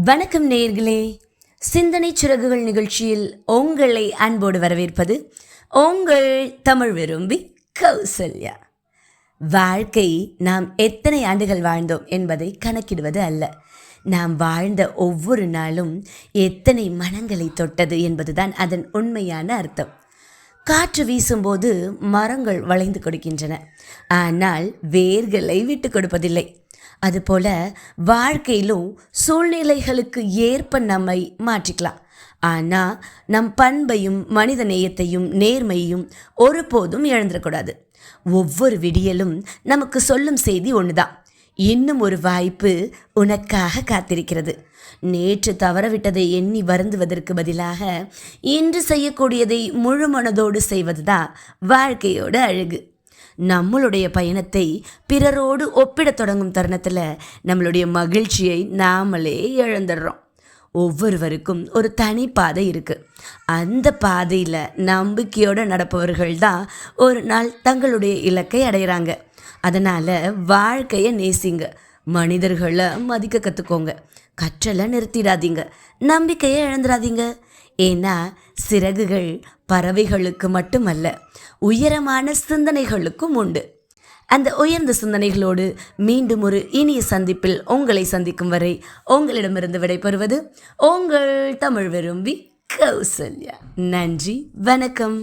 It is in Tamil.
வணக்கம் நேயர்களே, சிந்தனை சிறகுகள் நிகழ்ச்சியில் உங்களை அன்போடு வரவேற்பது உங்கள் தமிழ் விரும்பி கௌசல்யா. வாழ்க்கை நாம் எத்தனை ஆண்டுகள் வாழ்ந்தோம் என்பதை கணக்கிடுவது அல்ல, நாம் வாழ்ந்த ஒவ்வொரு நாளும் எத்தனை மனங்களை தொட்டது என்பதுதான் அதன் உண்மையான அர்த்தம். காற்று வீசும்போது மரங்கள் வளைந்து கொடுக்கின்றன, ஆனால் வேர்களை விட்டு கொடுப்பதில்லை. அதுபோல வாழ்க்கையிலும் சூழ்நிலைகளுக்கு ஏற்ப நம்மை மாற்றிக்கலாம். ஆனால் நம் பண்பையும் மனித நேயத்தையும் நேர்மையும் ஒருபோதும் இழந்துடக்கூடாது. ஒவ்வொரு விடியலும் நமக்கு சொல்லும் செய்தி ஒன்றுதான்: இன்னும் ஒரு வாய்ப்பு உனக்காக காத்திருக்கிறது. நேற்று தவறவிட்டதை எண்ணி வருந்துவதற்கு பதிலாக இன்று செய்யக்கூடியதை முழு மனதோடு செய்வதுதான் வாழ்க்கையோட அழகு. நம்மளுடைய பயணத்தை பிறரோடு ஒப்பிடத் தொடங்கும் தருணத்தில் நம்மளுடைய மகிழ்ச்சியை நாமளே இழந்துடுறோம். ஒவ்வொருவருக்கும் ஒரு தனி பாதை இருக்குது. அந்த பாதையில் நம்பிக்கையோடு நடப்பவர்கள் தான் ஒரு நாள் தங்களுடைய இலக்கை அடைகிறாங்க. அதனால் வாழ்க்கையை நேசிங்க, மனிதர்களை மதிக்க கற்றுக்கோங்க, கற்றலை நிறுத்திடாதீங்க, நம்பிக்கையை இழந்துடாதீங்க. ஏன்னா சிறகுகள் பறவைகளுக்கு மட்டுமல்ல, உயரமான சிந்தனைகளுக்கும் உண்டு. அந்த உயர்ந்த சிந்தனைகளோடு மீண்டும் ஒரு இனிய சந்திப்பில் உங்களை சந்திக்கும் வரை உங்களிடமிருந்து விடைபெறுவது உங்கள் தமிழ் விரும்பி கௌசல்யா. நன்றி, வணக்கம்.